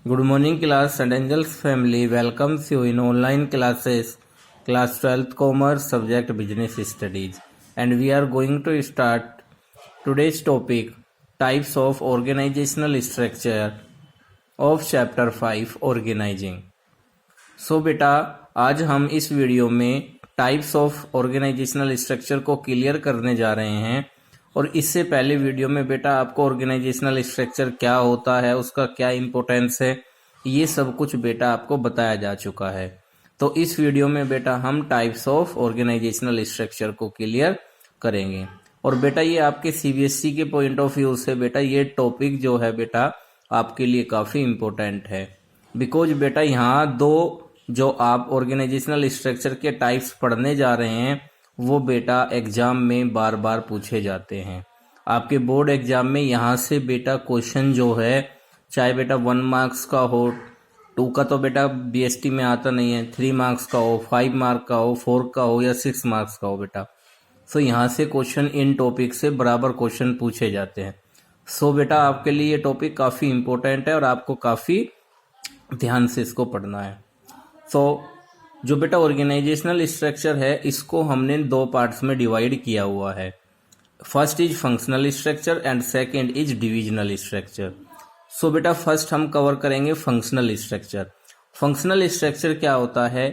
Good morning class and Angels family welcomes you in online classes class 12th commerce subject business studies, and we are going to start today's topic types of organizational structure of chapter 5 organizing. सो बेटा आज हम इस video में types of organisational structure को clear करने जा रहे हैं। और इससे पहले वीडियो में बेटा आपको ऑर्गेनाइजेशनल स्ट्रक्चर क्या होता है, उसका क्या इम्पोर्टेंस है, ये सब कुछ बेटा आपको बताया जा चुका है। तो इस वीडियो में बेटा हम टाइप्स ऑफ ऑर्गेनाइजेशनल स्ट्रक्चर को क्लियर करेंगे। और बेटा ये आपके सीबीएसई के पॉइंट ऑफ व्यू से बेटा ये टॉपिक जो है बेटा आपके लिए काफ़ी इम्पोर्टेंट है, बिकॉज बेटा यहाँ दो जो आप ऑर्गेनाइजेशनल स्ट्रक्चर के टाइप्स पढ़ने जा रहे हैं वो बेटा एग्जाम में बार बार पूछे जाते हैं। आपके बोर्ड एग्जाम में यहाँ से बेटा क्वेश्चन जो है चाहे बेटा 1 मार्क्स का हो, 2 का तो बेटा बीएसटी में आता नहीं है, 3 मार्क्स का हो, 5 मार्क का हो, 4 का हो या 6 मार्क्स का हो बेटा, सो यहाँ से क्वेश्चन इन टॉपिक से बराबर क्वेश्चन पूछे जाते हैं। सो बेटा आपके लिए ये टॉपिक काफ़ी इम्पोर्टेंट है और आपको काफ़ी ध्यान से इसको पढ़ना है। सो जो बेटा ऑर्गेनाइजेशनल स्ट्रक्चर है इसको हमने 2 पार्ट्स में डिवाइड किया हुआ है। First is functional structure and second is divisional structure. So बेटा फर्स्ट हम कवर करेंगे फंक्शनल स्ट्रक्चर। फंक्शनल स्ट्रक्चर क्या होता है?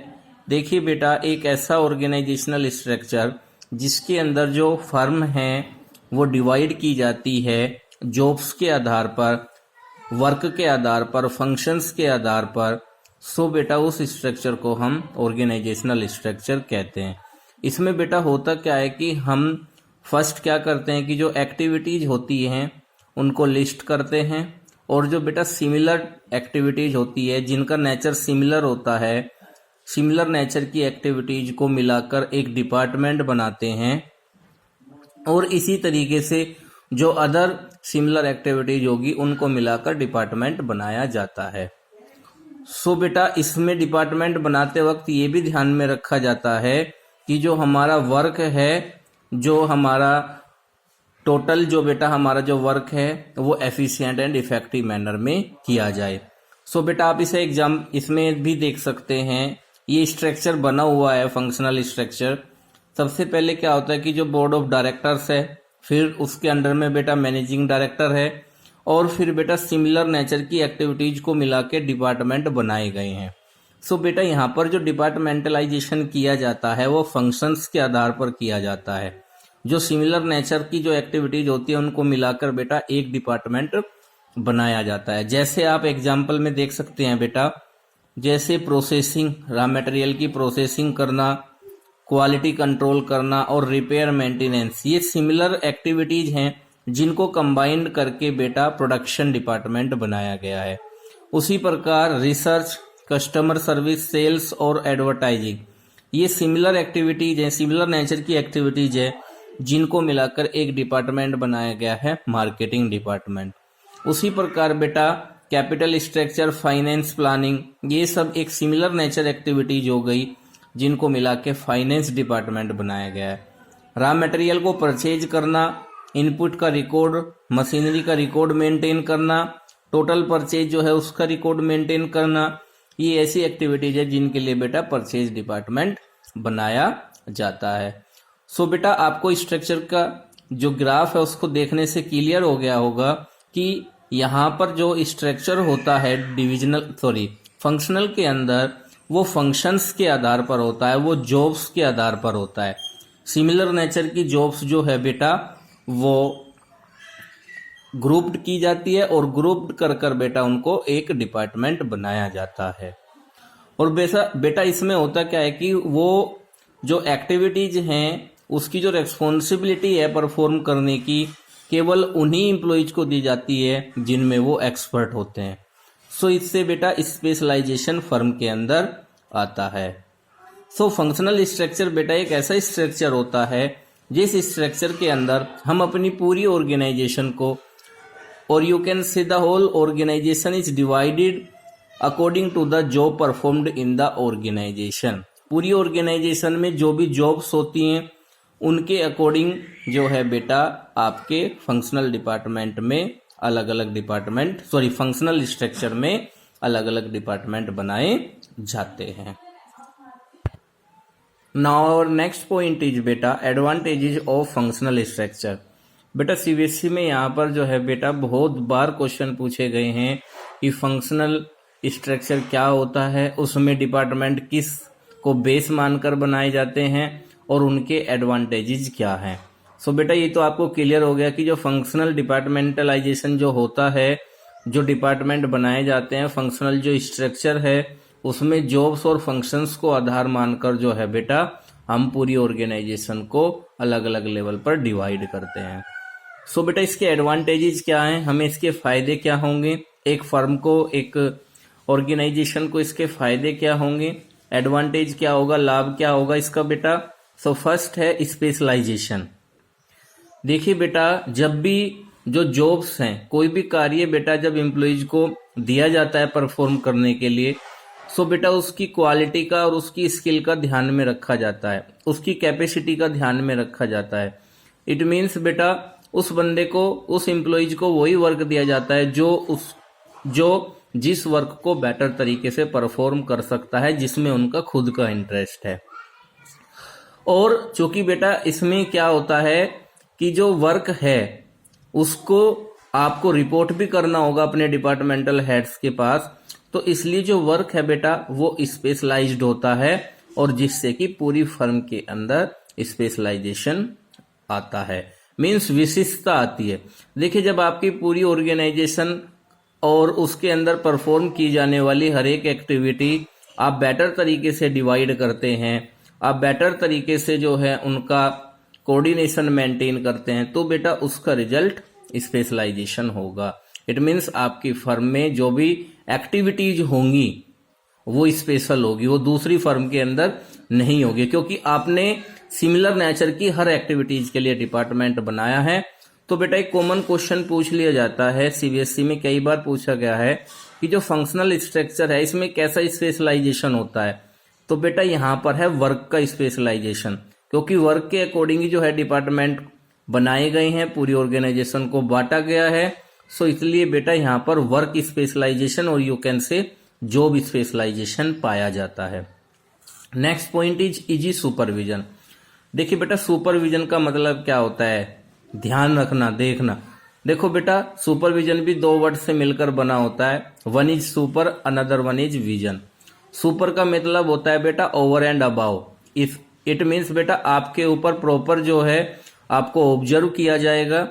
देखिए बेटा एक ऐसा ऑर्गेनाइजेशनल स्ट्रक्चर जिसके अंदर जो फर्म है वो डिवाइड की जाती है जॉब्स के आधार पर, वर्क के आधार पर, फंक्शंस के आधार पर। सो बेटा उस स्ट्रक्चर को हम ऑर्गेनाइजेशनल स्ट्रक्चर कहते हैं। इसमें बेटा होता क्या है कि हम फर्स्ट क्या करते हैं कि जो एक्टिविटीज होती हैं उनको लिस्ट करते हैं, और जो बेटा सिमिलर एक्टिविटीज होती है जिनका नेचर सिमिलर होता है, सिमिलर नेचर की एक्टिविटीज को मिलाकर एक डिपार्टमेंट बनाते हैं, और इसी तरीके से जो अदर सिमिलर एक्टिविटीज होगी उनको मिलाकर डिपार्टमेंट बनाया जाता है। सो बेटा इसमें डिपार्टमेंट बनाते वक्त ये भी ध्यान में रखा जाता है कि जो हमारा वर्क है, जो हमारा टोटल जो बेटा हमारा जो वर्क है वो एफिशिएंट एंड इफेक्टिव मैनर में किया जाए। सो बेटा आप इसे एग्जाम इसमें भी देख सकते हैं, ये स्ट्रक्चर बना हुआ है फंक्शनल स्ट्रक्चर। सबसे पहले क्या होता है कि जो बोर्ड ऑफ डायरेक्टर्स है, फिर उसके अंडर में बेटा मैनेजिंग डायरेक्टर है, और फिर बेटा सिमिलर नेचर की एक्टिविटीज को मिला के डिपार्टमेंट बनाए गए हैं। सो बेटा यहाँ पर जो डिपार्टमेंटलाइजेशन किया जाता है वो फंक्शंस के आधार पर किया जाता है। जो सिमिलर नेचर की जो एक्टिविटीज होती है उनको मिलाकर बेटा एक डिपार्टमेंट बनाया जाता है। जैसे आप एग्जाम्पल में देख सकते हैं बेटा, जैसे प्रोसेसिंग, रॉ मटेरियल की प्रोसेसिंग करना, क्वालिटी कंट्रोल करना और रिपेयर मेंटेनेंस, ये सिमिलर एक्टिविटीज हैं जिनको कंबाइंड करके बेटा प्रोडक्शन डिपार्टमेंट बनाया गया है। उसी प्रकार रिसर्च, कस्टमर सर्विस, सेल्स और एडवर्टाइजिंग, ये सिमिलर एक्टिविटीज हैं, सिमिलर नेचर की एक्टिविटीज है जिनको मिलाकर एक डिपार्टमेंट बनाया गया है, मार्केटिंग डिपार्टमेंट। उसी प्रकार बेटा कैपिटल स्ट्रक्चर, फाइनेंस, प्लानिंग, ये सब एक सिमिलर नेचर एक्टिविटीज हो गई जिनको मिला के फाइनेंस डिपार्टमेंट बनाया गया है। रॉ मटेरियल को परचेज करना, इनपुट का रिकॉर्ड, मशीनरी का रिकॉर्ड मेंटेन करना, टोटल परचेज जो है उसका रिकॉर्ड मेंटेन करना, ये ऐसी एक्टिविटीज है जिनके लिए बेटा परचेज डिपार्टमेंट बनाया जाता है। सो बेटा आपको स्ट्रक्चर का जो ग्राफ है उसको देखने से क्लियर हो गया होगा कि यहाँ पर जो स्ट्रक्चर होता है फंक्शनल के अंदर, वो फंक्शंस के आधार पर होता है, वो जॉब्स के आधार पर होता है। सिमिलर नेचर की जॉब्स जो है बेटा वो ग्रुप्ड की जाती है और ग्रुप्ड कर कर बेटा उनको एक डिपार्टमेंट बनाया जाता है। और बेटा इसमें होता क्या है कि वो जो एक्टिविटीज हैं उसकी जो रेस्पॉन्सिबिलिटी है परफॉर्म करने की केवल उन्हीं एम्प्लॉइज को दी जाती है जिनमें वो एक्सपर्ट होते हैं। सो इससे बेटा स्पेशलाइजेशन फर्म के अंदर आता है। सो फंक्शनल स्ट्रक्चर बेटा एक ऐसा स्ट्रक्चर होता है जिस स्ट्रक्चर के अंदर हम अपनी पूरी ऑर्गेनाइजेशन को, और you can say the whole organisation is divided according to the job performed in the organisation. पूरी ऑर्गेनाइजेशन में जो भी जॉब्स होती हैं उनके अकॉर्डिंग जो है बेटा आपके फंक्शनल डिपार्टमेंट में अलग अलग फंक्शनल स्ट्रक्चर में अलग अलग डिपार्टमेंट बनाए जाते हैं। Now our next point is बेटा एडवांटेजेस ऑफ फंक्शनल स्ट्रक्चर। बेटा सीबीएसई में यहाँ पर जो है बेटा बहुत बार क्वेश्चन पूछे गए हैं कि फंक्शनल स्ट्रक्चर क्या होता है, उसमें डिपार्टमेंट किस को बेस मानकर बनाए जाते हैं और उनके एडवांटेजेस क्या हैं। सो बेटा ये तो आपको क्लियर हो गया कि जो फंक्शनल डिपार्टमेंटलाइजेशन जो होता है, जो डिपार्टमेंट बनाए जाते हैं, फंक्शनल जो स्ट्रक्चर है उसमें जॉब्स और फंक्शंस को आधार मानकर जो है बेटा हम पूरी ऑर्गेनाइजेशन को अलग अलग लेवल पर डिवाइड करते हैं। सो बेटा इसके एडवांटेजेस क्या हैं, हमें इसके फायदे क्या होंगे, एक फर्म को, एक ऑर्गेनाइजेशन को इसके फायदे क्या होंगे, एडवांटेज क्या होगा, लाभ क्या होगा इसका बेटा। सो फर्स्ट है स्पेशलाइजेशन। देखिए बेटा जब भी जो जॉब्स हैं, कोई भी कार्य बेटा जब एम्प्लॉइज को दिया जाता है परफॉर्म करने के लिए, सो बेटा उसकी क्वालिटी का और उसकी स्किल का ध्यान में रखा जाता है, उसकी कैपेसिटी का ध्यान में रखा जाता है। इट मीन्स बेटा उस बंदे को, उस एम्प्लॉइज को वही वर्क दिया जाता है जो जिस वर्क को बेटर तरीके से परफॉर्म कर सकता है, जिसमें उनका खुद का इंटरेस्ट है। और चूंकि बेटा इसमें क्या होता है कि जो वर्क है उसको आपको रिपोर्ट भी करना होगा अपने डिपार्टमेंटल हेड्स के पास, तो इसलिए जो वर्क है बेटा वो स्पेशलाइज्ड होता है और जिससे कि पूरी फर्म के अंदर स्पेशलाइजेशन आता है, मीन्स विशिष्टता आती है। देखिए जब आपकी पूरी ऑर्गेनाइजेशन और उसके अंदर परफॉर्म की जाने वाली हर एक एक्टिविटी आप बेटर तरीके से डिवाइड करते हैं, आप बेटर तरीके से जो है उनका कोऑर्डिनेशन मेंटेन करते हैं, तो बेटा उसका रिजल्ट स्पेशलाइजेशन होगा। इट मीन्स आपकी फर्म में जो भी एक्टिविटीज होंगी वो स्पेशल होगी, वो दूसरी फर्म के अंदर नहीं होगी, क्योंकि आपने सिमिलर नेचर की हर एक्टिविटीज के लिए डिपार्टमेंट बनाया है। तो बेटा एक कॉमन क्वेश्चन पूछ लिया जाता है, सीबीएसई में कई बार पूछा गया है कि जो फंक्शनल स्ट्रक्चर है इसमें कैसा स्पेशलाइजेशन होता है। तो बेटा यहाँ पर है वर्क का स्पेशलाइजेशन, क्योंकि वर्क के अकॉर्डिंग जो है डिपार्टमेंट बनाए गए हैं, पूरी ऑर्गेनाइजेशन को बांटा गया है। सो इसलिए बेटा यहाँ पर वर्क स्पेशलाइजेशन और you can say job specialisation पाया जाता है। Next point is easy supervision. देखिए बेटा सुपरविजन का मतलब क्या होता है, ध्यान रखना, देखना। देखो बेटा सुपरविजन भी दो वर्ड से मिलकर बना होता है, one is super, another one is vision. Super का मतलब होता है बेटा over and above, if it means बेटा आपके ऊपर प्रॉपर जो है आपको ऑब्जर्व किया जाएगा,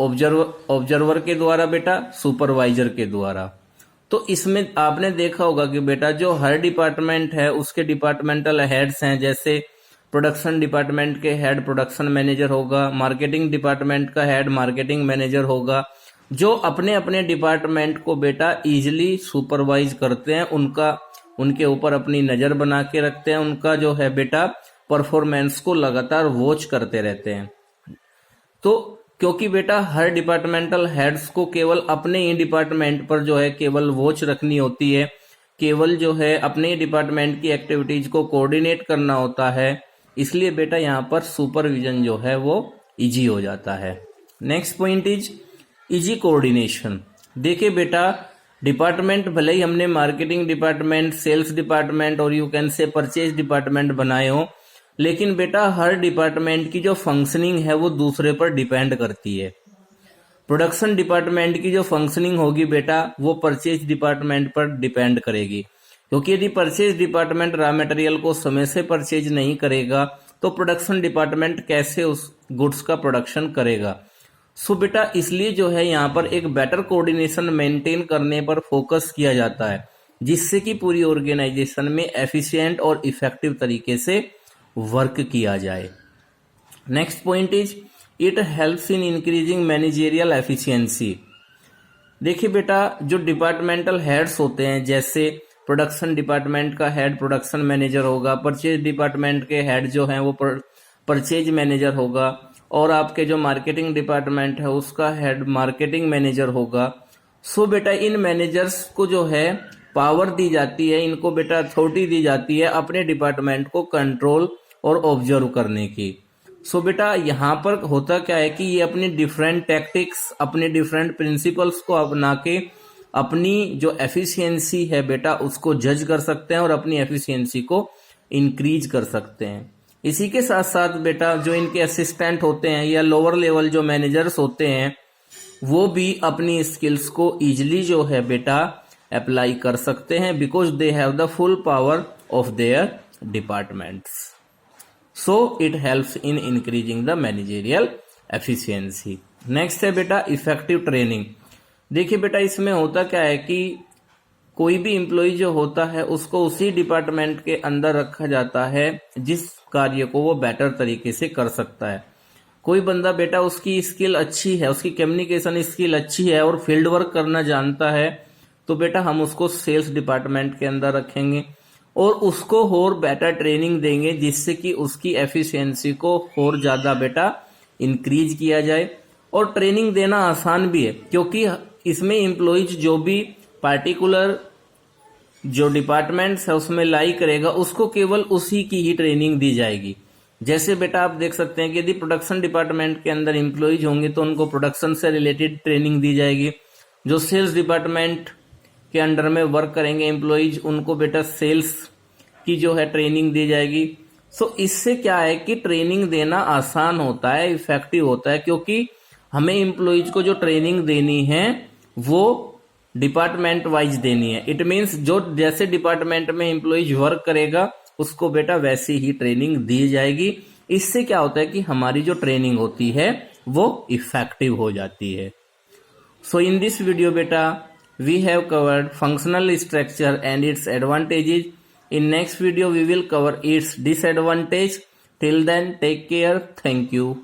ऑब्जर्वर के द्वारा बेटा, सुपरवाइजर के द्वारा। तो इसमें आपने देखा होगा कि बेटा जो हर डिपार्टमेंट है उसके डिपार्टमेंटल हेड्स हैं, जैसे प्रोडक्शन डिपार्टमेंट के हेड प्रोडक्शन मैनेजर होगा, मार्केटिंग डिपार्टमेंट का हेड मार्केटिंग मैनेजर होगा, जो अपने अपने डिपार्टमेंट को बेटा इजीली सुपरवाइज करते हैं, उनके ऊपर अपनी नजर बना के रखते हैं, उनका जो है बेटा परफॉर्मेंस को लगातार वॉच करते रहते हैं। तो क्योंकि बेटा हर डिपार्टमेंटल हेड्स को केवल अपने ही डिपार्टमेंट पर जो है केवल वॉच रखनी होती है, केवल जो है अपने डिपार्टमेंट की एक्टिविटीज को कोऑर्डिनेट करना होता है, इसलिए बेटा यहाँ पर सुपरविजन जो है वो इजी हो जाता है। Next point is easy coordination. देखिए बेटा डिपार्टमेंट भले ही हमने मार्केटिंग डिपार्टमेंट, सेल्स डिपार्टमेंट और यू कैन से परचेज डिपार्टमेंट बनाए हो, लेकिन बेटा हर डिपार्टमेंट की जो फंक्शनिंग है वो दूसरे पर डिपेंड करती है। प्रोडक्शन डिपार्टमेंट की जो फंक्शनिंग होगी बेटा वो परचेज डिपार्टमेंट पर डिपेंड करेगी, क्योंकि यदि परचेज डिपार्टमेंट रॉ मटेरियल को समय से परचेज नहीं करेगा तो प्रोडक्शन डिपार्टमेंट कैसे उस गुड्स का प्रोडक्शन करेगा। सो बेटा इसलिए जो है यहाँ पर एक बेटर कोऑर्डिनेशन मेंटेन करने पर फोकस किया जाता है, जिससे कि पूरी ऑर्गेनाइजेशन में एफिशिएंट और इफेक्टिव तरीके से वर्क किया जाए। Next point is it helps in increasing managerial efficiency. देखिए बेटा जो डिपार्टमेंटल हेड्स होते हैं, जैसे प्रोडक्शन डिपार्टमेंट का हेड प्रोडक्शन मैनेजर होगा, परचेज डिपार्टमेंट के हेड जो हैं वो परचेज मैनेजर होगा, और आपके जो मार्केटिंग डिपार्टमेंट है उसका हेड मार्केटिंग मैनेजर होगा। सो बेटा इन मैनेजर्स को जो है पावर दी जाती है, इनको बेटा अथॉरिटी दी जाती है अपने डिपार्टमेंट को कंट्रोल और ऑब्जर्व करने की। सो बेटा यहाँ पर होता क्या है कि ये अपनी डिफरेंट टैक्टिक्स, अपने डिफरेंट प्रिंसिपल्स को अपना के अपनी जो एफिशिएंसी है बेटा उसको जज कर सकते हैं और अपनी एफिशिएंसी को इंक्रीज कर सकते हैं। इसी के साथ साथ बेटा जो इनके असिस्टेंट होते हैं या लोअर लेवल जो मैनेजर्स होते हैं वो भी अपनी स्किल्स को इजिली जो है बेटा अप्लाई कर सकते हैं, because they have the full power of their departments. So it helps in increasing the managerial efficiency. Next है बेटा इफेक्टिव ट्रेनिंग। देखिए बेटा इसमें होता क्या है कि कोई भी एम्प्लॉय जो होता है उसको उसी डिपार्टमेंट के अंदर रखा जाता है जिस कार्य को वो बेटर तरीके से कर सकता है। कोई बंदा बेटा उसकी स्किल अच्छी है, उसकी कम्युनिकेशन स्किल अच्छी है और फील्ड वर्क करना जानता है, तो बेटा हम उसको सेल्स डिपार्टमेंट के अंदर रखेंगे और उसको और बेटर ट्रेनिंग देंगे जिससे कि उसकी एफिशिएंसी को और ज्यादा बेटा इंक्रीज किया जाए। और ट्रेनिंग देना आसान भी है क्योंकि इसमें एम्प्लॉइज जो भी पार्टिकुलर जो डिपार्टमेंट्स है उसमें लाई करेगा उसको केवल उसी की ही ट्रेनिंग दी जाएगी। जैसे बेटा आप देख सकते हैं कि यदि प्रोडक्शन डिपार्टमेंट के अंदर एम्प्लॉइज होंगे तो उनको प्रोडक्शन से रिलेटेड ट्रेनिंग दी जाएगी। जो सेल्स डिपार्टमेंट के अंडर में वर्क करेंगे एम्प्लॉइज उनको बेटा सेल्स की जो है ट्रेनिंग दी जाएगी। सो इससे क्या है कि ट्रेनिंग देना आसान होता है, इफेक्टिव होता है, क्योंकि हमें एम्प्लॉइज को जो ट्रेनिंग देनी है वो डिपार्टमेंट वाइज देनी है। इट मीन्स जो जैसे डिपार्टमेंट में एम्प्लॉइज वर्क करेगा उसको बेटा वैसी ही ट्रेनिंग दी जाएगी। इससे क्या होता है कि हमारी जो ट्रेनिंग होती है वो इफेक्टिव हो जाती है। सो इन दिस वीडियो बेटा we have covered functional structure and its advantages. In next video we will cover its disadvantage. Till then take care, thank you.